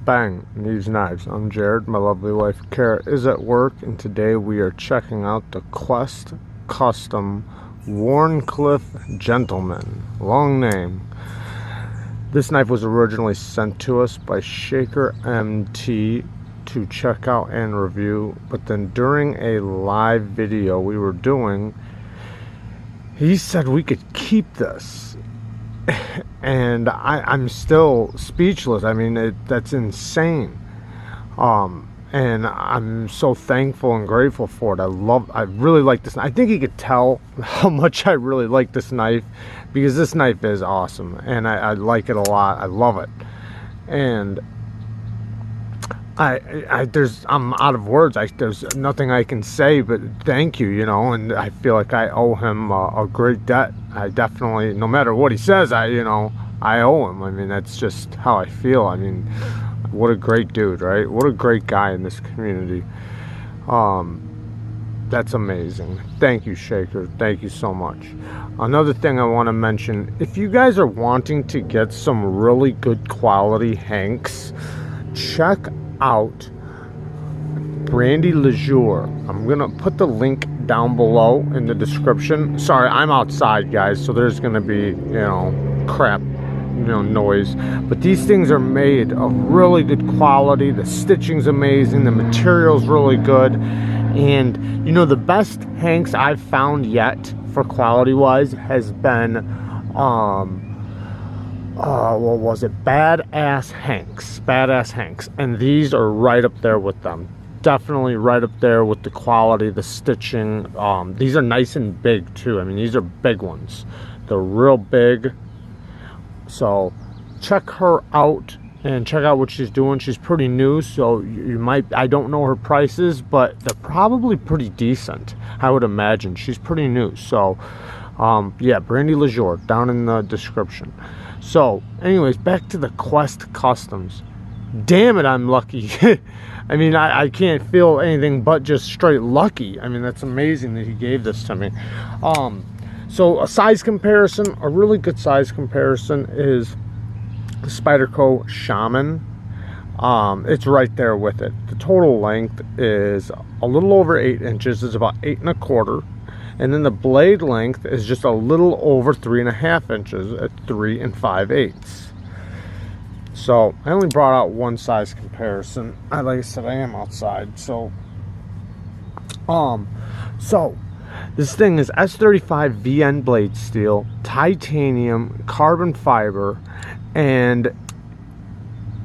Bang, Neeves Knives. I'm Jared. My lovely wife Kara is at work, and today we are checking out the Quest Custom Wharncliffe Gentleman. Long name. This knife was originally sent to us by Shaker MT to check out and review, but then during a live video we were doing, he said we could keep this. And I'm still speechless. I mean, that's insane. And I'm so thankful and grateful for it. I really like this. I think he could tell how much I really like this knife, because this knife is awesome and I like it a lot. I love it. And I'm out of words. There's nothing I can say but thank you, you know, and I feel like I owe him a great debt. I definitely, no matter what he says, I owe him. I mean, that's just how I feel. I mean, what a great dude, right? What a great guy in this community. That's amazing. Thank you, Shaker. Thank you so much. Another thing I want to mention, if you guys are wanting to get some really good quality hanks, check out Brandy Lejour. I'm gonna put the link down below in the description. Sorry, I'm outside, guys, so there's gonna be, crap, noise. But these things are made of really good quality. The stitching's amazing. The material's really good. And the best hanks I've found yet for quality wise has been what was it? Badass Hanks. And these are right up there with them. Definitely right up there with the quality, the stitching. These are nice and big too. I mean, these are big ones. They're real big. So check her out and check out what she's doing. She's pretty new, so you might, I don't know her prices, but they're probably pretty decent, I would imagine. She's pretty new. So yeah, Brandy Lejour down in the description. So anyways, back to the Quest Customs. Damn it, I'm lucky. I mean, I can't feel anything but just straight lucky. I mean, that's amazing that he gave this to me. So a size comparison, a really good size comparison is the Spyderco Shaman. It's right there with it. The total length is a little over 8 inches. It's about 8 1/4. And then the blade length is just a little over 3 1/2 inches at 3 5/8. So I only brought out one size comparison. Like I said, I am outside. So this thing is S35 VN blade steel, titanium, carbon fiber, and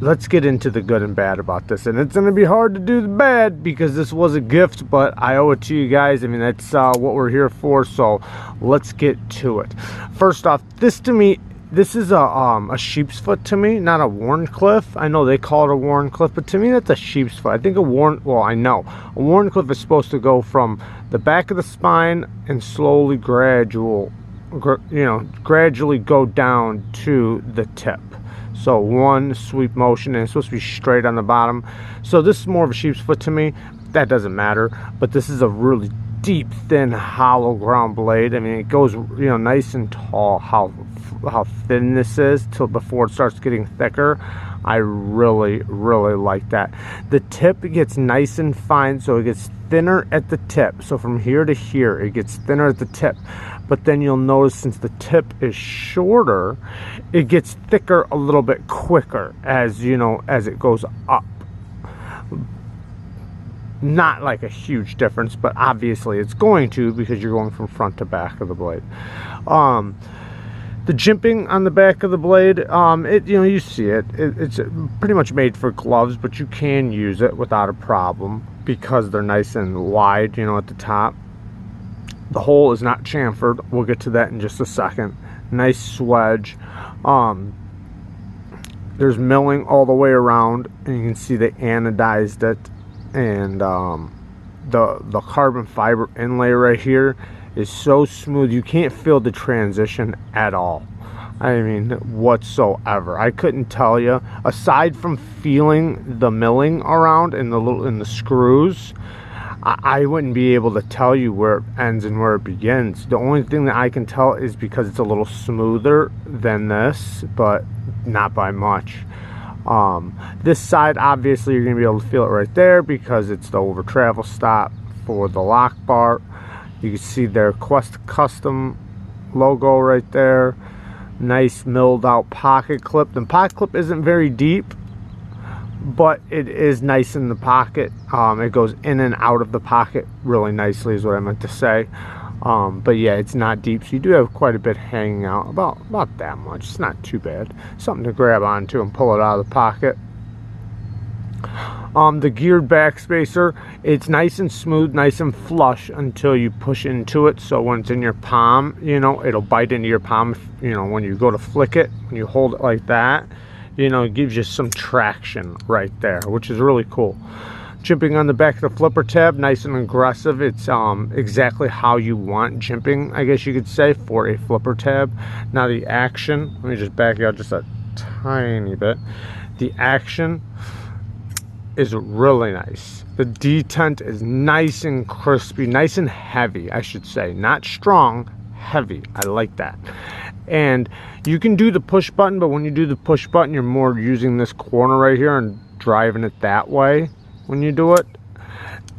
let's get into the good and bad about this. And it's going to be hard to do the bad because this was a gift, but I owe it to you guys. I mean, that's what we're here for, so let's get to it. First off, this to me, this is a sheep's foot to me, not a Wharncliffe. I know they call it a Wharncliffe, but to me that's a sheep's foot. I think a Wharncliffe is supposed to go from the back of the spine and slowly gradually go down to the tip. So one sweep motion, and it's supposed to be straight on the bottom. So this is more of a sheep's foot to me. That doesn't matter, but this is a really deep, thin, hollow ground blade. I mean, it goes, nice and tall. How thin this is till before it starts getting thicker. I really, really like that. The tip gets nice and fine, so it gets thinner at the tip. So from here to here, it gets thinner at the tip. But then you'll notice, since the tip is shorter, it gets thicker a little bit quicker as it goes up. Not like a huge difference, but obviously it's going to, because you're going from front to back of the blade. The jimping on the back of the blade, you see it. It's pretty much made for gloves, but you can use it without a problem because they're nice and wide, at the top. The hole is not chamfered. We'll get to that in just a second. Nice swedge. There's milling all the way around, and you can see they anodized it. And the carbon fiber inlay right here is so smooth, you can't feel the transition at all. I mean, whatsoever. I couldn't tell you, aside from feeling the milling around in the screws, I wouldn't be able to tell you where it ends and where it begins. The only thing that I can tell is because it's a little smoother than this, but not by much. This side, obviously, you're going to be able to feel it right there because it's the over travel stop for the lock bar. You can see their Quest Custom logo right there. Nice milled out pocket clip. The pocket clip isn't very deep, but it is nice in the pocket. It goes in and out of the pocket really nicely is what I meant to say. But yeah, it's not deep, so you do have quite a bit hanging out, about that much. It's not too bad. Something to grab onto and pull it out of the pocket. The geared back spacer, it's nice and smooth, nice and flush until you push into it. So when it's in your palm, you know, it'll bite into your palm. You know, when you go to flick it, when you hold it like that, you know, it gives you some traction right there, which is really cool. Jimping on the back of the flipper tab, nice and aggressive. It's exactly how you want jimping, I guess you could say, for a flipper tab. Now the action, let me just back out just a tiny bit. The action is really nice. The detent is nice and crispy, nice and heavy, I should say. Not strong, heavy. I like that. And you can do the push button, but when you do the push button, you're more using this corner right here and driving it that way when you do it.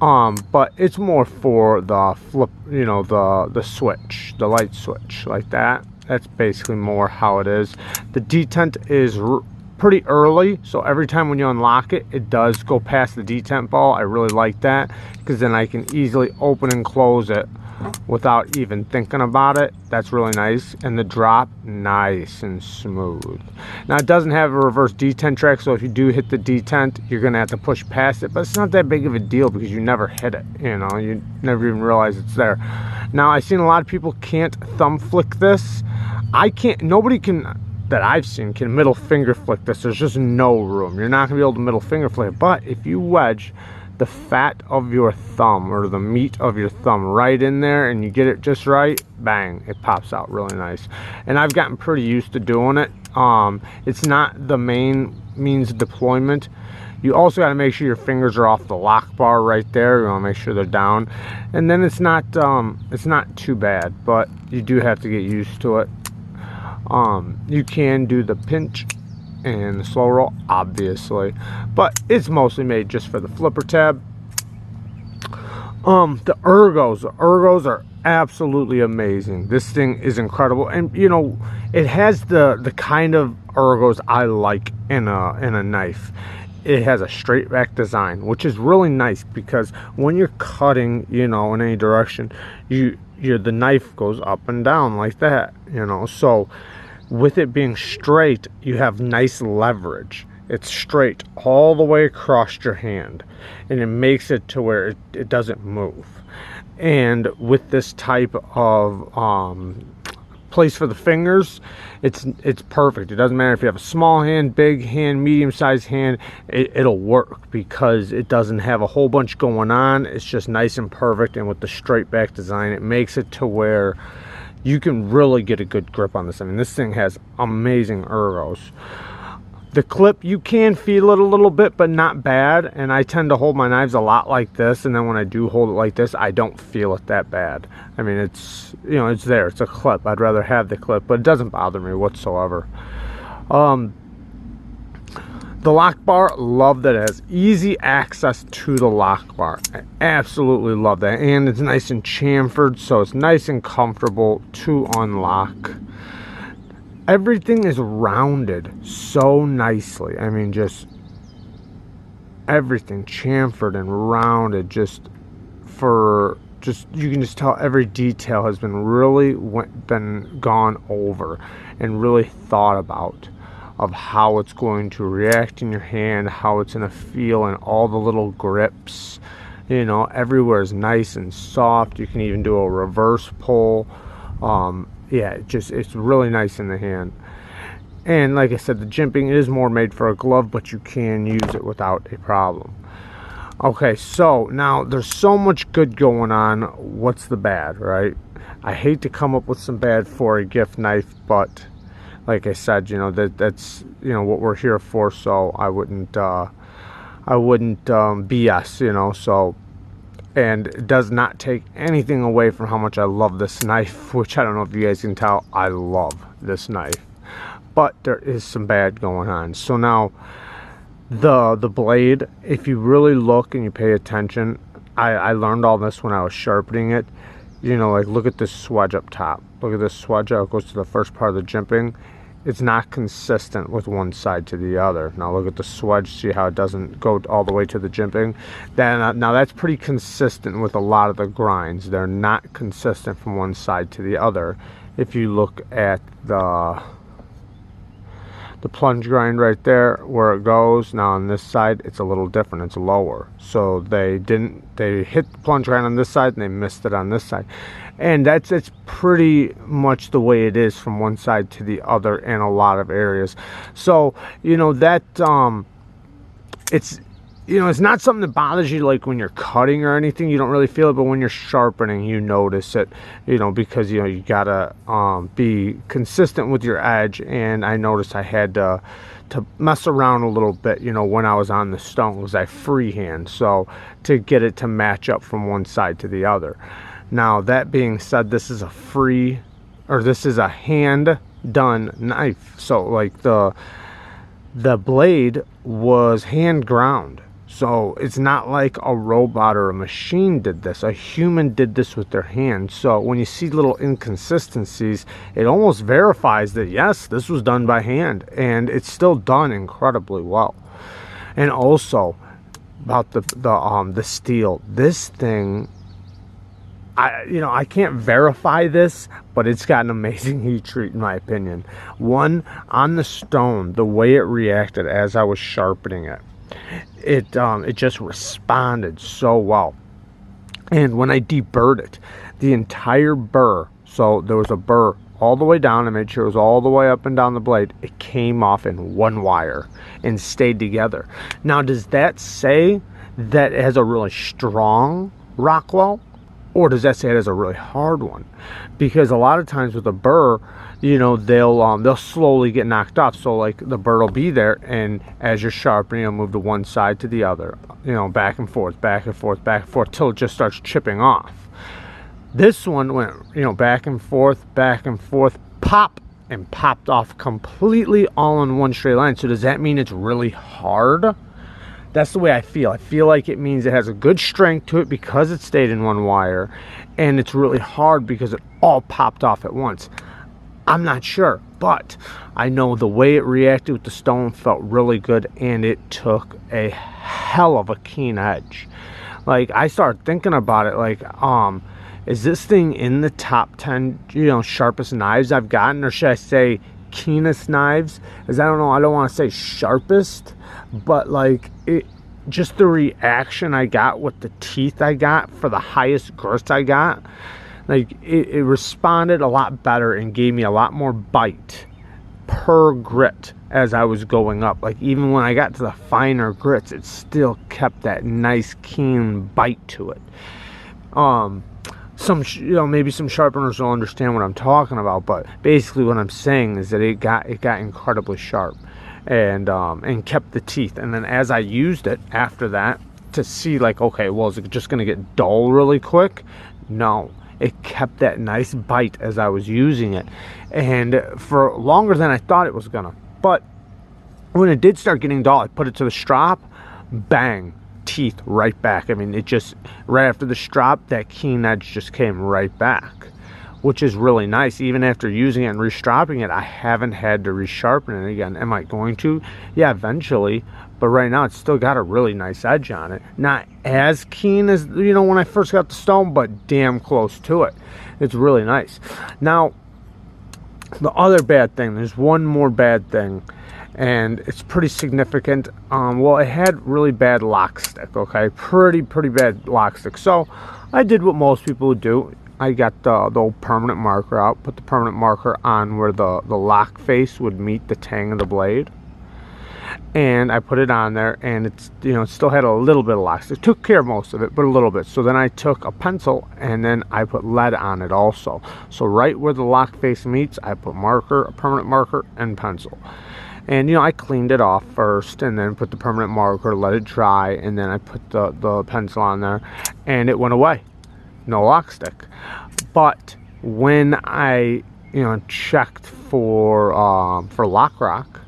But it's more for the flip, you know, the switch, the light switch like that. That's basically more how it is. The detent is pretty early, so every time when you unlock it, it does go past the detent ball. I really like that because then I can easily open and close it without even thinking about it. That's really nice. And the drop, nice and smooth. Now it doesn't have a reverse detent track, so if you do hit the detent, you're gonna have to push past it, but it's not that big of a deal because you never hit it, you know, you never even realize it's there. Now I've seen a lot of people can't thumb flick this. I can't, nobody can that I've seen can middle finger flick this. There's just no room. You're not gonna be able to middle finger flick it, but if you wedge the fat of your thumb or the meat of your thumb right in there and you get it just right, bang, it pops out really nice. And I've gotten pretty used to doing it. It's not the main means of deployment. You also got to make sure your fingers are off the lock bar right there. You want to make sure they're down, and then it's not too bad, but you do have to get used to it. You can do the pinch and the slow roll, obviously, but it's mostly made just for the flipper tab. The ergos are absolutely amazing. This thing is incredible, and you know, it has the kind of ergos I like in a knife. It has a straight back design, which is really nice because when you're cutting, you know, in any direction, the knife goes up and down like that, you know. So with it being straight, you have nice leverage. It's straight all the way across your hand, and it makes it to where it doesn't move. And with this type of place for the fingers, it's perfect. It doesn't matter if you have a small hand, big hand, medium-sized hand, it'll work because it doesn't have a whole bunch going on. It's just nice and perfect, and with the straight back design, it makes it to where you can really get a good grip on this. I mean, this thing has amazing ergos. The clip, you can feel it a little bit, but not bad. And I tend to hold my knives a lot like this, and then when I do hold it like this, I don't feel it that bad. I mean, it's, you know, it's there. It's a clip. I'd rather have the clip, but it doesn't bother me whatsoever. The lock bar, love that it has easy access to the lock bar. I absolutely love that. And it's nice and chamfered, so it's nice and comfortable to unlock. Everything is rounded so nicely. I mean, just everything chamfered and rounded, you can just tell every detail has been really gone over and really thought about, of how it's going to react in your hand, how it's going to feel, and all the little grips, you know, everywhere is nice and soft. You can even do a reverse pull. Yeah, it's really nice in the hand. And like I said, the jimping is more made for a glove, but you can use it without a problem. Okay, so now there's so much good going on. What's the bad, right? I hate to come up with some bad for a gift knife, but like I said, you know, that's you know what we're here for. So I wouldn't BS, you know. So, and it does not take anything away from how much I love this knife, which I don't know if you guys can tell, I love this knife. But there is some bad going on. So now, the blade, if you really look and you pay attention, I learned all this when I was sharpening it. You know, like look at this swedge up top. Look at this swedge, how it goes to the first part of the jimping. It's not consistent with one side to the other. Now look at the swedge, see how it doesn't go all the way to the jimping. Now that's pretty consistent with a lot of the grinds. They're not consistent from one side to the other. If you look at the plunge grind right there where it goes, now on this side it's a little different, it's lower. So they hit the plunge grind on this side and they missed it on this side. And it's pretty much the way it is from one side to the other in a lot of areas. So, you know, that it's, you know, it's not something that bothers you like when you're cutting or anything. You don't really feel it, but when you're sharpening, you notice it, you know, because, you know, you gotta be consistent with your edge. And I noticed I had to mess around a little bit, you know, when I was on the stone, because I freehand, so to get it to match up from one side to the other. Now that being said, this is a hand done knife. So like the blade was hand ground. So it's not like a robot or a machine did this. A human did this with their hands. So when you see little inconsistencies, it almost verifies that yes, this was done by hand, and it's still done incredibly well. And also about the steel, this thing, I can't verify this, but it's got an amazing heat treat in my opinion. One, on the stone, the way it reacted as I was sharpening it, it just responded so well. And when I deburred it, the entire burr, so there was a burr all the way down, I made sure it was all the way up and down the blade, it came off in one wire and stayed together. Now, does that say that it has a really strong Rockwell? Or does that say it has a really hard one? Because a lot of times with a burr, you know, they'll slowly get knocked off. So like the burr will be there, and as you're sharpening, it'll move to one side to the other, you know, back and forth, back and forth, back and forth, till it just starts chipping off. This one went, you know, back and forth, pop, and popped off completely all in one straight line. So does that mean it's really hard? That's the way I feel. I feel like it means it has a good strength to it because it stayed in one wire, and it's really hard because it all popped off at once. I'm not sure, but I know the way it reacted with the stone felt really good, and it took a hell of a keen edge. Like, I started thinking about it, like, is this thing in the top 10, you know, sharpest knives I've gotten, or should I say keenest knives? Because I don't know, I don't want to say sharpest, but like just the reaction I got with the teeth I got for the highest grits I got, like it responded a lot better and gave me a lot more bite per grit as I was going up. Like even when I got to the finer grits, it still kept that nice keen bite to it. Maybe some sharpeners will understand what I'm talking about, but basically what I'm saying is that it got incredibly sharp, and kept the teeth. And then as I used it after that to see, like, okay, well, is it just going to get dull really quick? No, it kept that nice bite as I was using it, and for longer than I thought it was gonna. But when it did start getting dull, I put it to the strop, bang, teeth right back. I mean, it just, right after the strop, that keen edge just came right back, which is really nice. Even after using it and restropping it, I haven't had to resharpen it again. Am I going to? Yeah, eventually, but right now it's still got a really nice edge on it. Not as keen as, you know, when I first got the stone, but damn close to it. It's really nice. Now, the other bad thing, there's one more bad thing, and it's pretty significant. Well, it had really bad lock stick, okay? Pretty bad lock stick. So I did what most people would do. I got the old permanent marker out, put the permanent marker on where the lock face would meet the tang of the blade, and I put it on there, and it's, you know, it still had a little bit of lock stick. Took care of most of it, but a little bit. So then I took a pencil, and then I put lead on it also. So right where the lock face meets, I put marker, a permanent marker, and pencil. And, you know, I cleaned it off first, and then put the permanent marker, let it dry, and then I put the pencil on there, and it went away. No lock stick. But when I, you know, checked for lock rock,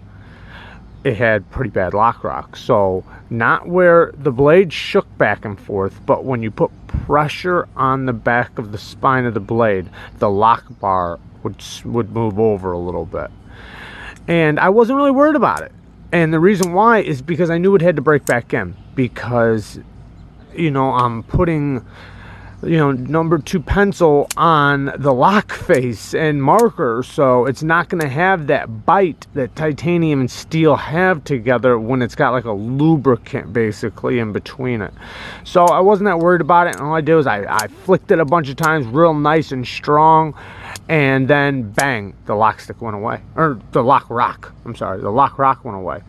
it had pretty bad lock rock. So not where the blade shook back and forth, but when you put pressure on the back of the spine of the blade, the lock bar would move over a little bit. And I wasn't really worried about it. And the reason why is because I knew it had to break back in, because, you know, I'm putting, you know, number 2 pencil on the lock face and marker, so it's not going to have that bite that titanium and steel have together when it's got like a lubricant basically in between it. So I wasn't that worried about it, and all I did was I flicked it a bunch of times real nice and strong, and then bang, the lock stick went away, or the lock rock, I'm sorry, the lock rock went away,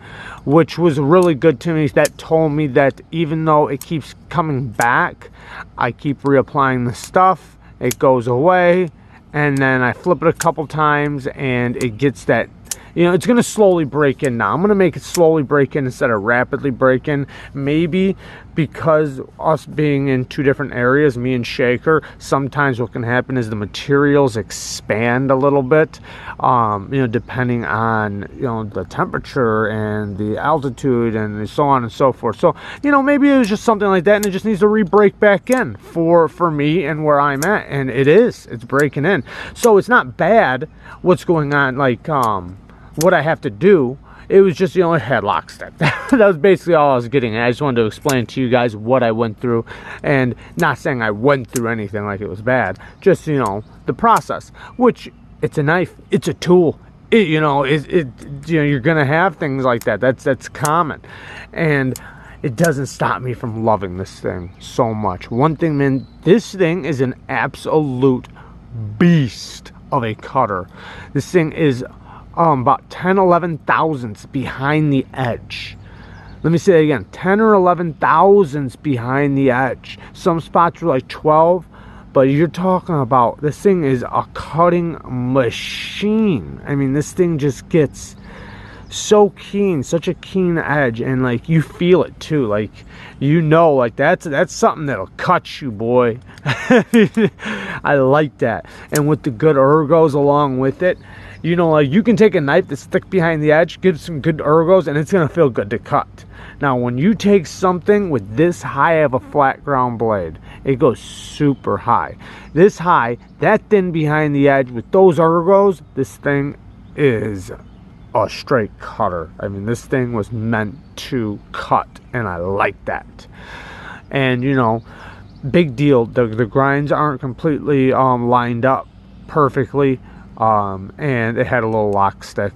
which was really good to me. That told me that even though it keeps coming back, I keep reapplying the stuff, it goes away, and then I flip it a couple times and it gets that, you know, it's going to slowly break in now. I'm going to make it slowly break in instead of rapidly break in. Maybe because us being in 2 different areas, me and Shaker, sometimes what can happen is the materials expand a little bit, you know, depending on, you know, the temperature and the altitude and so on and so forth. So, you know, maybe it was just something like that, and it just needs to re-break back in for me and where I'm at. And it's breaking in. So it's not bad what's going on, like, what I have to do. It was just, you know, it had lock stick. That was basically all I was getting at. I just wanted to explain to you guys what I went through, and not saying I went through anything like it was bad, just, you know, the process, which, it's a knife, it's a tool, you know, you know, you're gonna have things like that. That's common, and it doesn't stop me from loving this thing so much. One thing, man, this thing is an absolute beast of a cutter. This thing is about 10, 11 thousandths behind the edge. Let me say that again, 10 or 11 thousandths behind the edge. Some spots were like 12, but you're talking about, this thing is a cutting machine. I mean, this thing just gets so keen, such a keen edge, and like you feel it too, like, you know, like that's something that'll cut you, boy. I like that. And with the good ergos along with it, you know, like, you can take a knife that's thick behind the edge, give some good ergos, and it's gonna feel good to cut. Now when you take something with this high of a flat ground blade, it goes super high, this high, that thin behind the edge, with those ergos, this thing is a straight cutter. I mean, this thing was meant to cut, and I like that. And, you know, big deal, the grinds aren't completely lined up perfectly, and it had a little lock stick.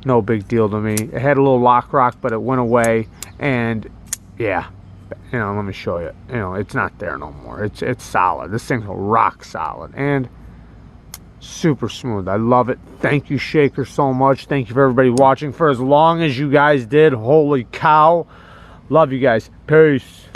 No big deal to me. It had a little lock rock, but it went away, and yeah, you know, let me show you. You know, it's not there no more. It's solid. This thing's rock solid and super smooth. I love it. Thank you, Shaker, so much. Thank you for everybody watching for as long as you guys did. Holy cow. Love you guys. Peace.